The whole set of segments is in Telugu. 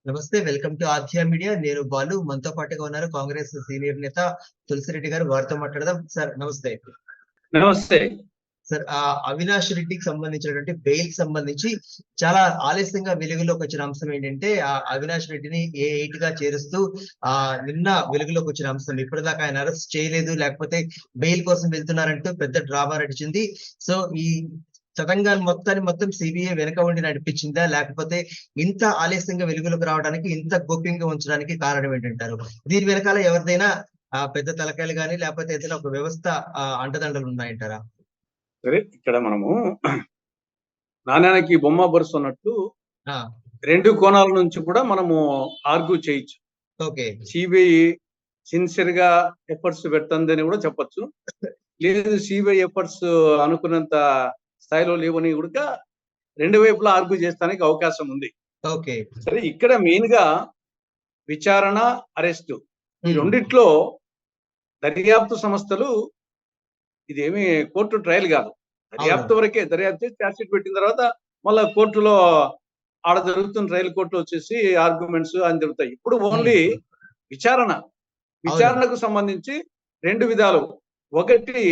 నమస్తే. Welcome to ఆధ్య media. నేను బాలు. మనతో పాటుగా ఉన్నారు కాంగ్రెస్ సీనియర్ నేత తులసిరెడ్డి గారు. వారితో మాట్లాడదాం. సార్ నమస్తే. నమస్తే. సార్ అవినాష్ రెడ్డికి సంబంధించినటువంటి బెయిల్ సంబంధించి చాలా ఆలస్యంగా వెలుగులోకి వచ్చిన అంశం ఏంటంటే అవినాష్ రెడ్డిని ఏ8 గా చేరుస్తూ నిన్న వెలుగులోకి వచ్చిన అంశం. ఇప్పటిదాకా ఆయన అరెస్ట్ చేయలేదు, లేకపోతే బెయిల్ కోసం వెళ్తున్నారంటూ పెద్ద డ్రామా నడిచింది. సో ఈ తెలంగాణ మొత్తం సిబిఐ వెనక ఉండి నడిపించిందా, లేకపోతే ఇంత ఆలస్యంగా వెలుగులోకి రావడానికి, ఇంత గోప్యంగా ఉంచడానికి కారణం ఏంటంటారు? దీని వెనకాల ఎవరిదైనా పెద్ద తలకాయలు గానీ, లేకపోతే ఏదైనా ఒక వ్యవస్థ అండదండలు ఉన్నాయంటారా? సరే, ఇక్కడ మనము నాణ్యానికి బొమ్మ బరుస్తున్నట్టు రెండు కోణాల నుంచి కూడా మనము ఆర్గ్యూ చేయొచ్చు. ఓకే. సిబిఐ సిన్సియర్ గా ఎఫర్ట్స్ పెడుతుందని కూడా చెప్పొచ్చు. లేదు, సిబిఐ ఎఫర్ట్స్ అనుకున్నంత స్థాయిలో లేవని కూడా రెండు వైపులా ఆర్గ్యూ చేస్తానికి అవకాశం ఉంది. ఓకే. సరే, ఇక్కడ మెయిన్ గా విచారణ, అరెస్టు ఈ రెండిట్లో దర్యాప్తు సంస్థలు, ఇదేమి కోర్టు ట్రయల్ కాదు, దర్యాప్తు వరకే. దర్యాప్తు ఛార్జ్షీట్ పెట్టిన తర్వాత మళ్ళా కోర్టులో ఆడ జరుగుతున్న ట్రయల్ కోర్టులో వచ్చేసి ఆర్గ్యుమెంట్స్ అని జరుగుతాయి. ఇప్పుడు ఓన్లీ విచారణకు సంబంధించి రెండు విధాలు. ఒకటి,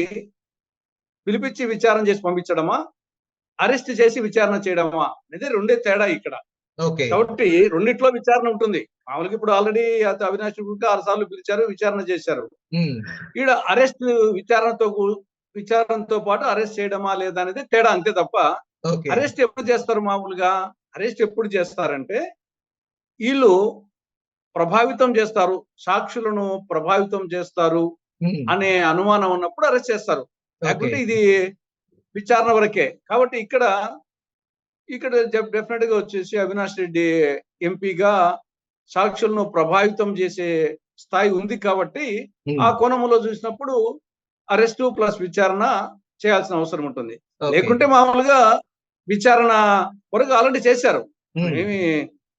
పిలిపించి విచారణ చేసి పంపించడమా, అరెస్ట్ చేసి విచారణ చేయడమా అనేది రెండే తేడా ఇక్కడ. కాబట్టి రెండిట్లో విచారణ ఉంటుంది. మామూలుగా ఇప్పుడు ఆల్రెడీ అవినాష్ 6 సార్లు పిలిచారు, విచారణ చేశారు. ఈడ అరెస్ట్ విచారణతో పాటు అరెస్ట్ చేయడమా లేదా అనేది తేడా, అంతే తప్ప అరెస్ట్ ఎప్పుడు చేస్తారు? మామూలుగా అరెస్ట్ ఎప్పుడు చేస్తారంటే వీళ్ళు ప్రభావితం చేస్తారు, సాక్షులను ప్రభావితం చేస్తారు అనే అనుమానం ఉన్నప్పుడు అరెస్ట్ చేస్తారు. లేకపోతే ఇది విచారణ వరకే. కాబట్టి ఇక్కడ డెఫినెట్ గా వచ్చేసి అవినాష్ రెడ్డి ఎంపీగా సాక్షులను ప్రభావితం చేసే స్థాయి ఉంది. కాబట్టి ఆ కోణంలో చూసినప్పుడు అరెస్టు ప్లస్ విచారణ చేయాల్సిన అవసరం ఉంటుంది. లేకుంటే మామూలుగా విచారణ వరకు ఆల్రెడీ చేశారు. ఏమి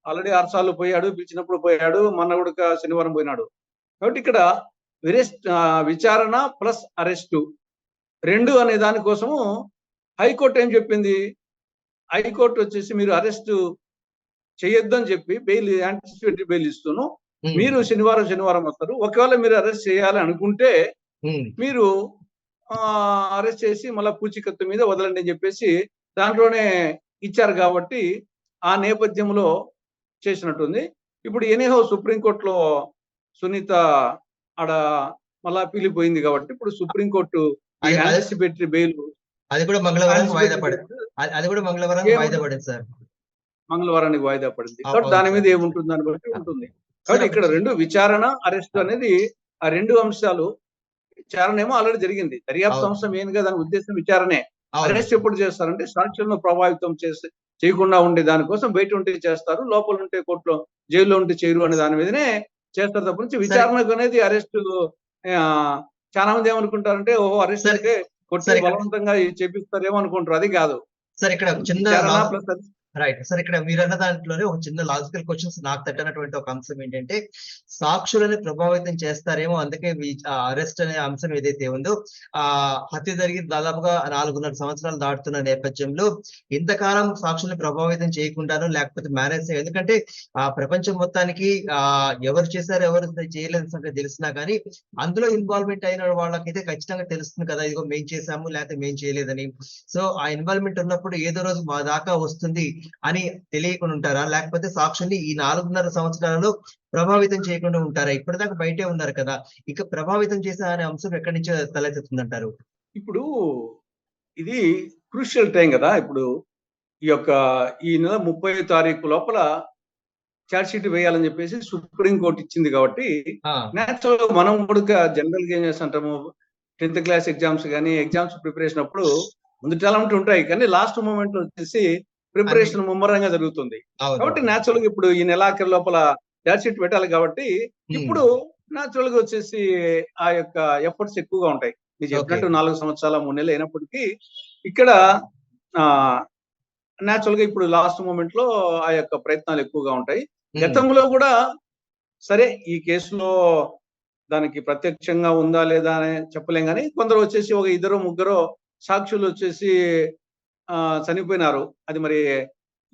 ఆల్రెడీ 6 సార్లు పోయాడు, పిలిచినప్పుడు పోయాడు, మొన్న కూడా శనివారం పోయినాడు. కాబట్టి ఇక్కడ విచారణ ప్లస్ అరెస్టు రెండు అనే దానికోసము హైకోర్టు ఏం చెప్పింది? హైకోర్టు వచ్చేసి మీరు అరెస్ట్ చేయొద్దని చెప్పి బెయిల్, యాంటిసిపేటరీ బెయిల్ ఇస్తూను మీరు శనివారం వస్తారు. ఒకవేళ మీరు అరెస్ట్ చేయాలి అనుకుంటే మీరు అరెస్ట్ చేసి మళ్ళా పూచీకత్తు మీద వదలండి అని చెప్పేసి దాంట్లోనే ఇచ్చారు. కాబట్టి ఆ నేపథ్యంలో చేసినట్టుంది. ఇప్పుడు ఎనీహౌ సుప్రీంకోర్టులో సునీత ఆడ మళ్ళా అప్పీల్ పోయింది. కాబట్టి ఇప్పుడు సుప్రీంకోర్టు యాంటిసిపేటరీ బెయిల్ అది కూడా మంగళవారానికి వాయిదా పడింది సార్. మంగళవారానికి వాయిదా పడింది. కాబట్టి దాని మీద ఏముంటుంది, దాన్ని బట్టి ఉంటుంది. కాబట్టి ఇక్కడ రెండు, విచారణ, అరెస్ట్ అనేది ఆ రెండు అంశాలు. విచారణ ఏమో ఆల్రెడీ జరిగింది. దర్యాప్తు సంస్థ మెయిన్ గా దాని ఉద్దేశం విచారణే. అరెస్ట్ ఎప్పుడు చేస్తారంటే సాక్షులను ప్రభావితం చేయకుండా ఉండే దానికోసం బయట ఉంటే చేస్తారు, లోపల ఉంటే కోర్టులో జైల్లో ఉంటే చేయరు అనే దాని మీదనే చేస్తారు తప్ప నుంచి విచారణకు అనేది అరెస్ట్. చాలా మంది ఏమనుకుంటారంటే ఓహో అరెస్ట్ అంటే కొట్టి బలవంతంగా చేపిస్తారేమో అనుకుంటారు. అది కాదు. సార్ ఇక్కడ చిన్న రైట్ సార్, ఇక్కడ మీరు అన్న దాంట్లోనే ఒక చిన్న లాజికల్ క్వశ్చన్స్ నాకు తట్టినటువంటి ఒక అంశం ఏంటంటే, సాక్షులని ప్రభావితం చేస్తారేమో, అందుకే అరెస్ట్ అనే అంశం ఏదైతే ఉందో, హత్య జరిగి దాదాపుగా 4.5 సంవత్సరాలు దాటుతున్న నేపథ్యంలో ఇంతకాలం సాక్షుల్ని ప్రభావితం చేయకుండాను, లేకపోతే మేనేజ్ ఎందుకంటే ప్రపంచం మొత్తానికి ఎవరు చేశారు ఎవరు చేయలేదు సంగతి తెలిసినా కానీ అందులో ఇన్వాల్వ్మెంట్ అయిన వాళ్ళకైతే ఖచ్చితంగా తెలుస్తుంది కదా, ఇదిగో మేం చేశాము లేకపోతే మేం చేయలేదని. సో ఆ ఇన్వాల్వ్మెంట్ ఉన్నప్పుడు ఏదో రోజు మా దాకా వస్తుంది అని తెలియకుండా ఉంటారా, లేకపోతే సాక్షుల్ని ఈ 4.5 సంవత్సరాలలో ప్రభావితం చేయకుండా ఉంటారా? ఇప్పటిదాకా బయటే ఉన్నారు కదా, ఇక ప్రభావితం చేసే అనే అంశం ఎక్కడి నుంచో తలెత్తుతుంది అంటారు? ఇప్పుడు ఇది క్రూషియల్ టైం కదా. ఇప్పుడు ఈ నెల 30వ తారీఖు లోపల ఛార్జ్ షీట్ వేయాలని చెప్పేసి సుప్రీంకోర్టు ఇచ్చింది. కాబట్టి నేచురల్ మనం కూడా జనరల్ గా ఏం చేస్తుంటాము, 10th క్లాస్ ఎగ్జామ్స్ కానీ ఎగ్జామ్స్ ప్రిపరేషన్ అప్పుడు ముందు టాలెంట్ ఉంటాయి, కానీ లాస్ట్ మూమెంట్ లో వచ్చేసి ప్రిపరేషన్ ముమ్మరంగా జరుగుతుంది. కాబట్టి నేచురల్ గా ఇప్పుడు ఈ నెలాఖరు లోపల ఛార్జ్ షీట్ పెట్టాలి. కాబట్టి ఇప్పుడు నేచురల్ గా వచ్చేసి ఆ యొక్క ఎఫర్ట్స్ ఎక్కువగా ఉంటాయి. మీరు చెప్పినట్టు 4 సంవత్సరాల 3 నెలలు అయినప్పటికీ ఇక్కడ నేచురల్ గా ఇప్పుడు లాస్ట్ మూమెంట్ లో ఆ యొక్క ప్రయత్నాలు ఎక్కువగా ఉంటాయి. గతంలో కూడా సరే ఈ కేసులో దానికి ప్రత్యక్షంగా ఉందా లేదా అని చెప్పలేం, కానీ కొందరు వచ్చేసి ఒక 2 3 సాక్షులు వచ్చేసి చనిపోయినారు. అది మరి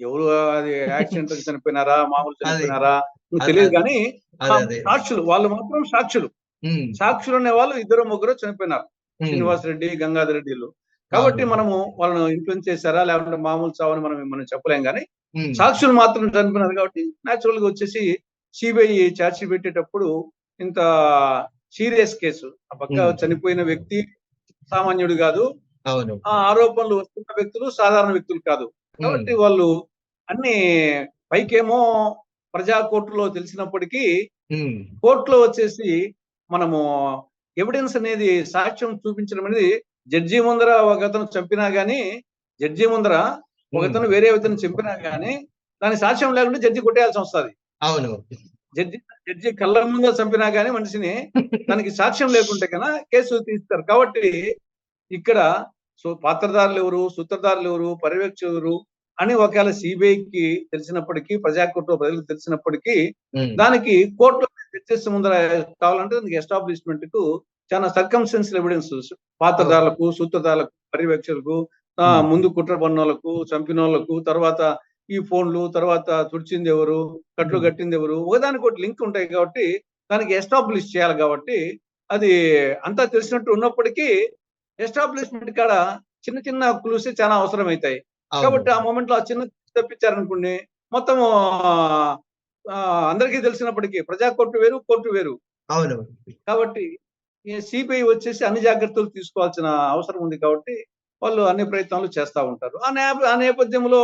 ఎవరు అది యాక్సిడెంట్ చనిపోయినారా, మామూలు అది చనిపోయినారా అ- తెలియదు అ- కానీ అదే అదే సాక్షులు వాళ్ళు మాత్రం సాక్షులు. ఉమ్, సాక్షులు అనే వాళ్ళు 2-3 చనిపోయినారు, ఉమ్, శ్రీనివాస్ రెడ్డి, గంగాధర్ రెడ్డిలు. కాబట్టి అవును. మనము వాళ్ళను ఇన్ఫ్లుయెన్స్ చేశారా లేకుంటే మామూలు చావని మనం చెప్పలేం కానీ ఉమ్, సాక్షులు మాత్రం చనిపోయినారు. కాబట్టి న్యాచురల్ గా వచ్చేసి సిబిఐ ఛార్జ్ పెట్టేటప్పుడు ఇంత సీరియస్ కేసు, ఆ పక్క ఉమ్, చనిపోయిన వ్యక్తి సామాన్యుడు కాదు, అవును. ఆ ఆరోపణలు వస్తున్న వ్యక్తులు సాధారణ వ్యక్తులు కాదు. ఉమ్, కాబట్టి వాళ్ళు అన్ని పైకేమో ప్రజా కోర్టులో తెలిసినప్పటికీ ఉమ్, కోర్టులో వచ్చేసి మనము ఎవిడెన్స్ అనేది సాక్ష్యం చూపించడం అనేది జడ్జి ముందర ఒకతను చంపినా గానీ, జడ్జి ముందర ఉమ్, ఒకతను వేరే వ్యక్తిని చంపినా గానీ దాని సాక్ష్యం లేకుంటే జడ్జి కొట్టేయాల్సి వస్తుంది. అవును. జడ్జి జడ్జి కళ్ళ ముందర చంపినా గానీ మనిషిని దానికి సాక్ష్యం లేకుంటే కన్నా కేసు తీస్తారు. కాబట్టి ఇక్కడ పాత్రధారులు ఎవరు, సూత్రధారులు ఎవరు, పర్యవేక్షకులు ఎవరు అని ఒకవేళ సిబిఐకి తెలిసినప్పటికీ, ప్రజాకోర్టులో ప్రజలకు తెలిసినప్పటికీ ఉమ్, దానికి కోర్టులో జడ్జెస్ ముందర కావాలంటే దానికి ఎస్టాబ్లిష్మెంట్ కు చాలా సర్కమ్స్టెన్షియల్ ఎవిడెన్స్ పాత్రధారులకు, సూత్రధారులకు, పర్యవేక్షకులకు, ఉమ్, ముందు కుట్ర పన్నోళ్లకు, చంపినోళ్లకు, తర్వాత ఈ ఫోన్లు, తర్వాత తుడిచింది ఎవరు, కట్లు ఉమ్, కట్టింది ఎవరు, ఒకదానికి ఒకటి లింక్ ఉంటాయి. కాబట్టి దానికి ఎస్టాబ్లిష్ చేయాలి. కాబట్టి అది అంతా తెలిసినట్టు ఉన్నప్పటికీ ఎస్టాబ్లిష్మెంట్ కాడ చిన్న చిన్న క్లూసే చాలా అవసరం అవుతాయి. కాబట్టి ఆ అవును. మూమెంట్ లో ఆ చిన్న తప్పించారనుకోండి, మొత్తం అందరికీ తెలిసినప్పటికీ ప్రజా కోర్టు వేరు, కోర్టు వేరు. అవును. కాబట్టి ఈ సిబిఐ వచ్చేసి అన్ని జాగ్రత్తలు తీసుకోవాల్సిన అవసరం ఉంది. కాబట్టి వాళ్ళు అన్ని ప్రయత్నాలు చేస్తా ఉంటారు. ఆ నేపథ్యంలో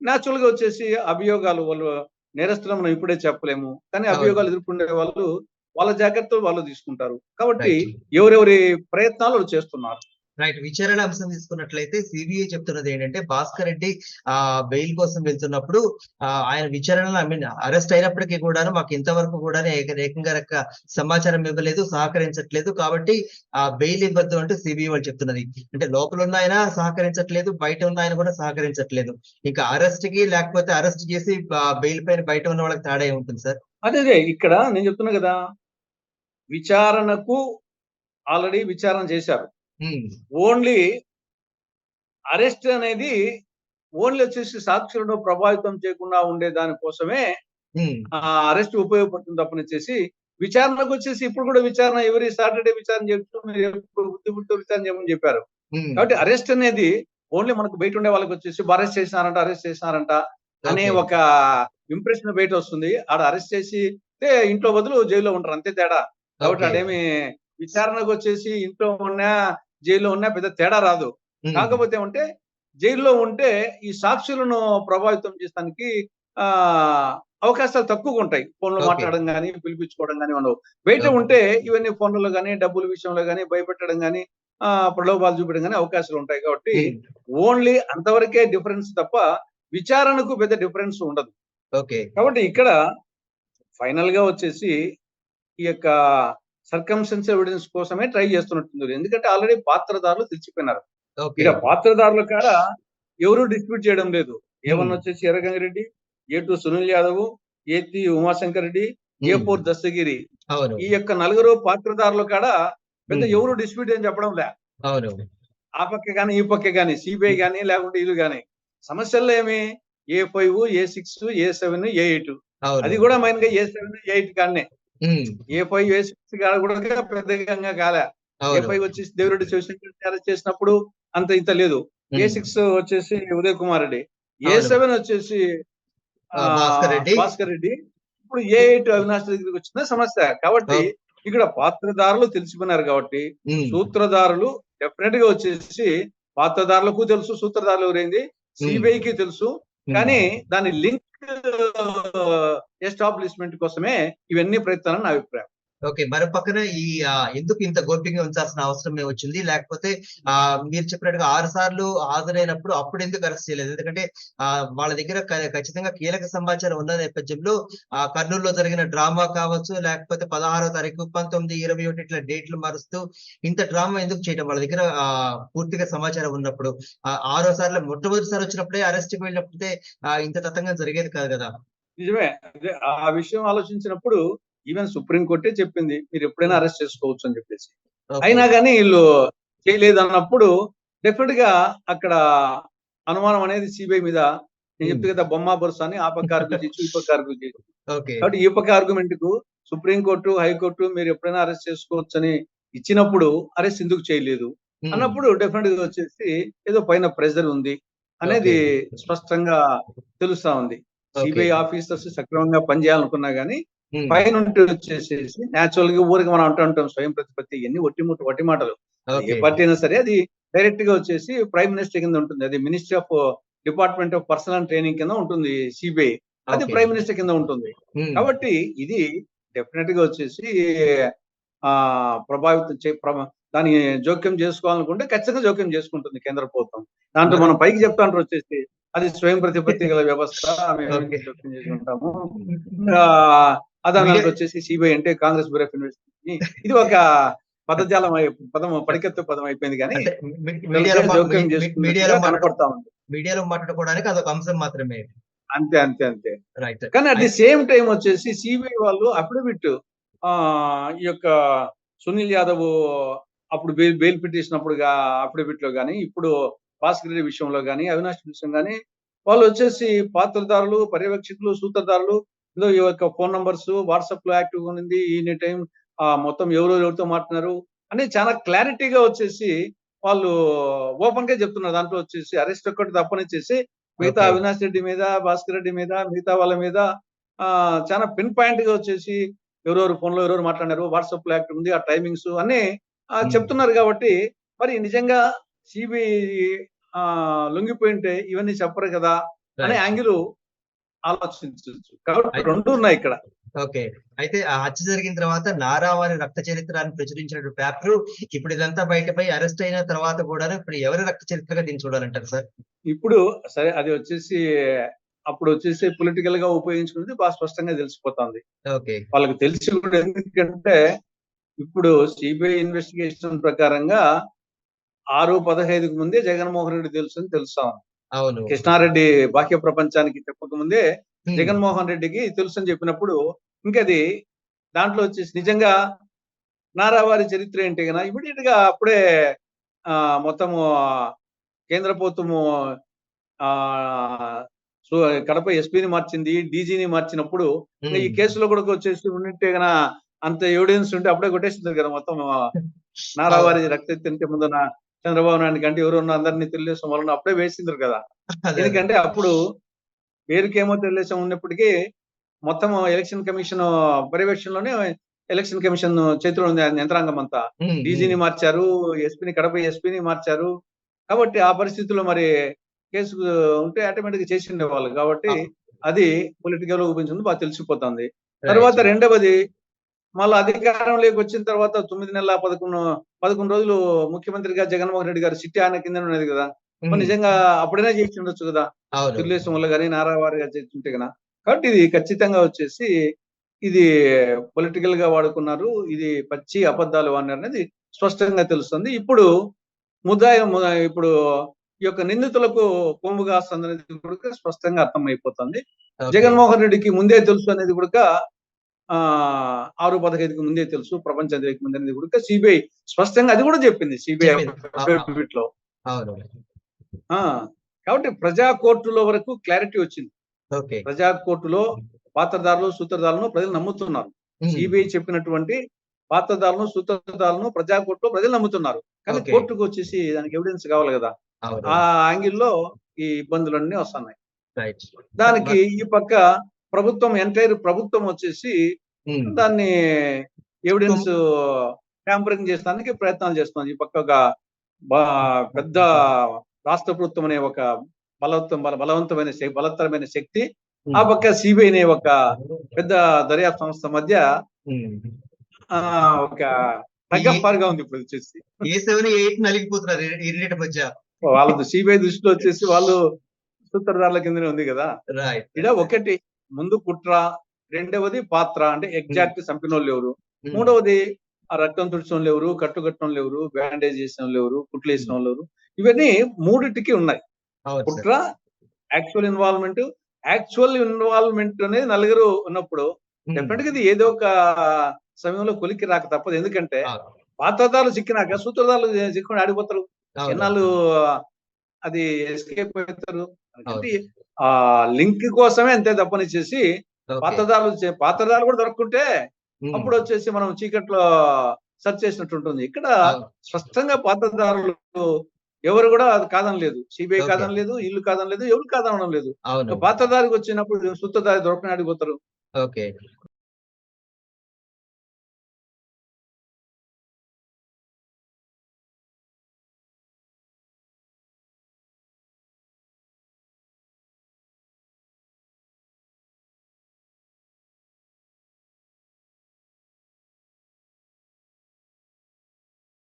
న్యాచురల్ గా వచ్చేసి అభియోగాలు, వాళ్ళు నేరస్తులు మనం ఇప్పుడే చెప్పలేము, కానీ అవును. అభియోగాలు ఎదుర్కొనే వాళ్ళు వాళ్ళ జాగ్రత్తలు వాళ్ళు తీసుకుంటారు. కాబట్టి రైట్. ఎవరెవరి ప్రయత్నాలు వాళ్ళు చేస్తున్నారు. రైట్. విచారణ అంశం తీసుకున్నట్లయితే సిబిఐ చెప్తున్నది ఏంటంటే భాస్కర్ రెడ్డి బెయిల్ కోసం వెళ్తున్నప్పుడు ఆయన విచారణలో అరెస్ట్ అయినప్పటికీ కూడాను మాకు ఇంతవరకు కూడా ఏకంగా సమాచారం ఇవ్వలేదు, సహకరించట్లేదు. కాబట్టి బెయిల్ ఇవ్వద్దు అంటూ సిబిఐ వాళ్ళు చెప్తున్నది. అంటే లోపల ఉన్న ఆయన సహకరించట్లేదు, బయట ఉన్న ఆయన కూడా సహకరించట్లేదు. ఇంకా అరెస్ట్ కి లేకపోతే అరెస్ట్ చేసి బెయిల్ పైన బయట ఉన్న వాళ్ళకి తేడా ఏముంటుంది సార్? అదే ఇక్కడ నేను చెప్తున్నా కదా, విచారణకు ఆల్రెడీ విచారణ చేశారు. ఉమ్, ఓన్లీ అరెస్ట్ అనేది ఓన్లీ వచ్చేసి సాక్షులను ప్రభావితం చేయకుండా ఉండే దానికోసమే ఉమ్, అరెస్ట్ ఉపయోగపడుతుంది తప్పనిచ్చేసి విచారణకు వచ్చేసి ఇప్పుడు కూడా విచారణ ఎవరి సాటర్డే విచారణ చేస్తూ మీరు ఎప్పుడు బుద్ధిముట్టు విచారణ చేయమని చెప్పారు. ఉమ్, కాబట్టి అరెస్ట్ అనేది ఓన్లీ మనకు బయట ఉండే వాళ్ళకి వచ్చేసి అరెస్ట్ చేసినారంట అనే ఓకే. ఒక ఇంప్రెషన్ బయట వస్తుంది. ఆడ అరెస్ట్ చేసి ఇంట్లో బదులు జైల్లో ఉంటారు, అంతే తేడా. కాబట్టి ఓకే. అదేమి విచారణకు వచ్చేసి ఇంట్లో ఉన్నా జైల్లో ఉన్నా పెద్ద తేడా రాదు. ఉమ్, కాకపోతే ఉంటే జైల్లో ఉంటే ఈ సాక్షులను ప్రభావితం చేస్తానికి ఆ అవకాశాలు తక్కువగా ఉంటాయి. ఫోన్లో ఓకే. మాట్లాడడం కానీ, పిలిపించుకోవడం కానీ ఉండవు. బయట ఓకే. ఉంటే ఇవన్నీ ఫోన్లలో కానీ, డబ్బుల విషయంలో కానీ, భయపెట్టడం కానీ, ప్రలోభాలు చూపడం కానీ అవకాశాలు ఉంటాయి. కాబట్టి ఉమ్, ఓన్లీ అంతవరకే డిఫరెన్స్ తప్ప విచారణకు పెద్ద డిఫరెన్స్ ఉండదు. ఓకే. కాబట్టి ఇక్కడ ఫైనల్ గా వచ్చేసి ఈ యొక్క సర్కమ్స్టెన్షియల్ ఎవిడెన్స్ కోసమే ట్రై చేస్తున్నట్టుంది. ఎందుకంటే ఆల్రెడీ పాత్రధారులు తెలిసిపోయినారు. ఓకే. ఇక్కడ పాత్రధారుల కాడ ఎవరు డిస్ప్యూట్ చేయడం లేదు. ఉమ్, A1 వచ్చేసి Erra Gangi Reddy, A2 Sunil Yadav, A3 Umashankar Reddy, A4 Dastagiri. అవును. ఈ యొక్క 4 పాత్రధారుల కాడ పెద్ద ఉమ్, ఎవరు డిస్ప్యూట్ అని చెప్పడం లే. అవును. ఆ పక్క గాని, ఈ పక్క గాని, సిబిఐ గాని లేకుంటే వీళ్ళు గాని సమస్యల్లో ఏమి A5, A6, A7, A8. అవును. అది కూడా మెయిన్ గా A7, A8 కాడనే. ఉమ్, A5, A6 కాడ కూడా పెద్దగా కాలే. అవును. A5 వచ్చేసి దేవిరెడ్డి శివశంకర్ అరెస్ట్ చేసినప్పుడు అంత ఇంత లేదు. ఉమ్, A6 వచ్చేసి ఉదయ్ కుమార్ రెడ్డి, అవును. A7 వచ్చేసి భాస్కర్ రెడ్డి. భాస్కర్ రెడ్డి, ఇప్పుడు A8 అవినాష్ దగ్గరికి వచ్చిన సమస్య. కాబట్టి ఓ- ఇక్కడ పాత్రధారులు తెలిసిపోయినారు. కాబట్టి ఉమ్, సూత్రధారులు డెఫినెట్ గా వచ్చేసి పాత్రధారులకు తెలుసు, సూత్రధారులు ఎవరైంది సిబిఐకి తెలుసు. కానీ దాని లింక్ ఎస్టాబ్లిష్మెంట్ కోసమే ఇవన్నీ ప్రయత్నాలు నా అభిప్రాయం. ఓకే. మరో పక్కన ఈ ఎందుకు ఇంత గోప్యంగా ఉంచాల్సిన అవసరం వచ్చింది? లేకపోతే మీరు చెప్పినట్టుగా 6 సార్లు హాజరైనప్పుడు అప్పుడు ఎందుకు అరెస్ట్ చేయలేదు? ఎందుకంటే వాళ్ళ దగ్గర ఖచ్చితంగా కీలక సమాచారం ఉన్న నేపథ్యంలో కర్నూలులో జరిగిన డ్రామా కావచ్చు, లేకపోతే 16వ తారీఖు, 19, 21 ఇట్లా డేట్లు మారుస్తూ ఇంత డ్రామా ఎందుకు చేయడం? వాళ్ళ దగ్గర పూర్తిగా సమాచారం ఉన్నప్పుడు 6వ సార్లు మొట్టమొదటిసారి వచ్చినప్పుడే అరెస్ట్ కి వెళ్ళినప్పుడే ఇంత తతంగం జరిగేది కాదు కదా. నిజమే. అదే ఆ విషయం ఆలోచించినప్పుడు ఈవెన్ సుప్రీం కోర్టే చెప్పింది మీరు ఎప్పుడైనా అరెస్ట్ చేసుకోవచ్చు అని చెప్పేసి. ఓకే. అయినా కానీ వీళ్ళు చేయలేదు అన్నప్పుడు డెఫినెట్ గా అక్కడ అనుమానం అనేది సిబిఐ మీద నేను చెప్తే కదా బొమ్మ బొరుస అని ఆ పక్క ఆర్గ్యూ చేయొచ్చు, ఈ పక్క ఆర్గ్యూ చేయొచ్చు. ఓకే. కాబట్టి ఈ పక్క ఆర్గ్యుమెంట్ కు సుప్రీంకోర్టు, హైకోర్టు మీరు ఎప్పుడైనా అరెస్ట్ చేసుకోవచ్చు అని ఇచ్చినప్పుడు అరెస్ట్ ఎందుకు చేయలేదు అన్నప్పుడు డెఫినెట్ గా వచ్చేసి ఏదో పైన ప్రెజర్ ఉంది అనేది స్పష్టంగా తెలుస్తా ఉంది. సిబిఐ ఆఫీసర్స్ సక్రమంగా పనిచేయాలనుకున్నా గానీ పైనుండి వచ్చేసేసి న్యాచురల్ గా ఊరికి మనం అంటుంటాం స్వయం ప్రతిపత్తి ఇవన్నీ వట్టి మాటలు. ఏ పార్టీ అయినా సరే అది డైరెక్ట్ గా వచ్చేసి ప్రైమ్ మినిస్టర్ కింద ఉంటుంది. అది ministry of department of personal training కింద ఉంటుంది సిబిఐ. అది ప్రైమ్ మినిస్టర్ కింద ఉంటుంది. కాబట్టి ఇది డెఫినెట్ గా వచ్చేసి ప్రభావితం దాని జోక్యం చేసుకోవాలనుకుంటే ఖచ్చితంగా జోక్యం చేసుకుంటుంది కేంద్ర ప్రభుత్వం. దాంట్లో మనం పైకి చెప్తాంటారు వచ్చేసి అది స్వయం ప్రతిపత్తి గల వ్యవస్థ, మేము జోక్యం చేసుకుంటాము. అదానికి వచ్చేసి సిబిఐ అంటే కాంగ్రెస్ బ్యూరో ఆఫ్ ఇన్వెస్టిగేషన్, ఇది ఒక పదజాలం పదం పడికెత్తు పదం అయిపోయింది. కానీ జోక్యం చేసుకుంటే కనపడతా ఉంది. మీడియాలో మాట్లాడుకోవడానికి అదొక అంశం మాత్రమే. అంతే అంతే అంతే. కానీ అట్ ది సేమ్ టైం వచ్చేసి సిబిఐ వాళ్ళు అఫిడవిట్ ఈ యొక్క సునీల్ యాదవ్ అప్పుడు బెయిల్ పిటిషన్ అఫిడవిట్ లో గానీ, ఇప్పుడు భాస్కర్ రెడ్డి విషయంలో గానీ, అవినాష్ విషయం గానీ వాళ్ళు వచ్చేసి పాత్రదారులు, పర్యవేక్షకులు, సూత్రధారులు, ఈ యొక్క ఫోన్ నంబర్స్ వాట్సాప్ లో యాక్టివ్ గా ఉంది, ఈ టైం మొత్తం ఎవరితో మాట్లాడినారు అని చాలా క్లారిటీగా వచ్చేసి వాళ్ళు ఓపెన్ గా చెప్తున్నారు. దాంట్లో వచ్చేసి అరెస్ట్ ఒక్కటి తప్పనిచ్చేసి మిగతా అవినాష్ రెడ్డి మీద, భాస్కర్ రెడ్డి మీద, మిగతా వాళ్ళ మీద చాలా పిన్ పాయింట్ గా వచ్చేసి ఎవరెవరు ఫోన్ లో ఎవరెవరు మాట్లాడారు, వాట్సాప్ లో యాక్టివ్ ఉంది, ఆ టైమింగ్స్ అన్ని చెప్తున్నారు. కాబట్టి మరి నిజంగా సిబిఐ లొంగిపోయింటే ఇవన్నీ చెప్పరు కదా అనే యాంగిల్ ఆలోచించవచ్చు. కాబట్టి రెండు ఉన్నాయి ఇక్కడ. ఓకే. అయితే ఆ హత్య జరిగిన తర్వాత నారావారి రక్త చరిత్రను ప్రచురించిన పేపర్ ఇప్పుడు ఇదంతా బయటపై అరెస్ట్ అయిన తర్వాత కూడా ఇప్పుడు ఎవరి రక్త చరిత్రగా దీన్ని చూడాలంటారు సార్? ఇప్పుడు సరే అది వచ్చేసి అప్పుడు వచ్చేసి పొలిటికల్ గా ఉపయోగించుకున్నది బాగా స్పష్టంగా తెలిసిపోతుంది. వాళ్ళకి తెలిసి కూడా, ఎందుకంటే ఇప్పుడు సిబిఐ ఇన్వెస్టిగేషన్ ప్రకారంగా 6/15కు ముందే జగన్మోహన్ రెడ్డి తెలుసు అని తెలుస్తాం. కృష్ణారెడ్డి బాహ్య ప్రపంచానికి చెప్పక ముందే జగన్మోహన్ రెడ్డికి తెలుసు అని చెప్పినప్పుడు ఇంకది దాంట్లో వచ్చేసి నిజంగా నారావారి చరిత్ర ఏంటి కదా ఇమీడియట్ గా అప్పుడే మొత్తము కేంద్ర ప్రభుత్వము కడప ఎస్పీని మార్చింది, డీజీని మార్చినప్పుడు ఈ కేసులో కూడా వచ్చేసి ఉంటే గన అంత ఎవిడెన్స్ ఉంటే అప్పుడే కొట్టేసింది కదా మొత్తం. నారావారి రక్త తింటే ముందు చంద్రబాబు నాయుడు కంటే ఎవరున్న అందరినీ తెలుగుదేశం వాళ్ళని అప్పుడే వేసిండ్రు కదా. ఎందుకంటే అప్పుడు పేరుకేమో తెలుగుదేశం ఉన్నప్పటికీ మొత్తం ఎలక్షన్ కమిషన్ పర్యవేక్షణలోనే ఎలక్షన్ కమిషన్ చేతిలో ఉంది యంత్రాంగం అంతా. డీజీని మార్చారు, ఎస్పీని కడప ఎస్పీని మార్చారు. కాబట్టి ఆ పరిస్థితుల్లో మరి కేసు ఉంటే ఆటోమేటిక్ గా చేసి ఉండేవాళ్ళు. కాబట్టి అది పొలిటికల్ ఉపయోగించింది బాగా తెలిసిపోతుంది. తర్వాత రెండవది మళ్ళీ అధికారంలోకి వచ్చిన తర్వాత 9 నెలల 11 రోజులు ముఖ్యమంత్రిగా జగన్మోహన్ రెడ్డి గారు సిట్టి ఆయన కింద ఉన్నది కదా. నిజంగా అప్పుడైనా చేసి ఉండొచ్చు కదా తెలుగుదేశం వల్ల కానీ నారావారి గారు చేస్తుంటే కదా. కాబట్టి ఇది ఖచ్చితంగా వచ్చేసి ఇది పొలిటికల్ గా వాడుకున్నారు, ఇది పచ్చి అబద్ధాలు అన్నారు అనేది స్పష్టంగా తెలుస్తుంది. ఇప్పుడు ఇప్పుడు ఈ యొక్క నిందితులకు కొమ్ము కాస్తుంది అనేది కూడా స్పష్టంగా అర్థమైపోతుంది. జగన్మోహన్ రెడ్డికి ముందే తెలుసు అనేది కూడా 6/15కి ముందే తెలుసు, ప్రపంచం ముందే అనేది కూడా సిబిఐ స్పష్టంగా అది కూడా చెప్పింది సిబిఐ లో. కాబట్టి ప్రజా కోర్టులో వరకు క్లారిటీ వచ్చింది. ప్రజా కోర్టులో పాత్రదారులు, సూత్రధారులను ప్రజలు నమ్ముతున్నారు. సిబిఐ చెప్పినటువంటి పాత్రదారులను, సూత్రధారులను ప్రజా కోర్టులో ప్రజలు నమ్ముతున్నారు. కానీ కోర్టుకు వచ్చేసి దానికి ఎవిడెన్స్ కావాలి కదా. ఆ యాంగిల్లో ఈ ఇబ్బందులన్నీ వస్తున్నాయి. దానికి ఈ పక్క ప్రభుత్వం ఎంటైర్ ప్రభుత్వం వచ్చేసి దాన్ని ఎవిడెన్స్ ట్యాంపరింగ్ చేసడానికి ప్రయత్నాలు చేస్తుంది. ఈ పక్క ఒక పెద్ద రాష్ట్ర ప్రభుత్వం అనే ఒక బలవంతమైన శక్తి, ఆ పక్క సిబిఐ అనే ఒక పెద్ద దర్యాప్తు సంస్థ మధ్య ఒక తగ్గపారుగా ఉంది. ఇప్పుడు వచ్చేసి వాళ్ళ సిబిఐ దృష్టిలో వచ్చేసి వాళ్ళు సూత్రధారుల కిందనే ఉంది కదా. ఇక్కడ ఒకటి ముందు కుట్ర, రెండవది పాత్ర అంటే ఎగ్జాక్ట్ చంపిన వాళ్ళు ఎవరు, మూడవది ఆ రక్తం తుడిచిన వాళ్ళు ఎవరు, కట్టుకట్టిన వాళ్ళు ఎవరు, బ్యాండేజ్ చేసిన వాళ్ళు ఎవరు, కుట్లు వేసిన వాళ్ళు ఎవరు, ఇవన్నీ మూడిటికి ఉన్నాయి. కుట్ర, యాక్చువల్ ఇన్వాల్వ్మెంట్ అనేది నలుగురు ఉన్నప్పుడు డెఫినెట్ గా ఇది ఏదో ఒక సమయంలో కొలికి రాక తప్పదు. ఎందుకంటే పాత్రదారులు చిక్కినాక సూత్రధారులు చిక్కుని ఆడిపోతారు, ఎన్నాళ్ళు అది ఎస్కేప్ అవుతారు. అంటే ఆ లింక్ కోసమే అంతే తప్పనిచ్చేసి పాత్రదారులు కూడా దొరుకుంటే అప్పుడు వచ్చేసి మనం చీకట్లో సెర్చ్ చేసినట్టు ఉంటుంది. ఇక్కడ స్పష్టంగా పాత్రదారులు ఎవరు కూడా అది కాదనలేదు. సిబిఐ కాదనలేదు, ఇల్లు కాదనలేదు, ఎవరు కాదనడం లేదు. పాత్రదారికి వచ్చినప్పుడు సుత్తదారి దొరకని అడిగిపోతారు. ఓకే.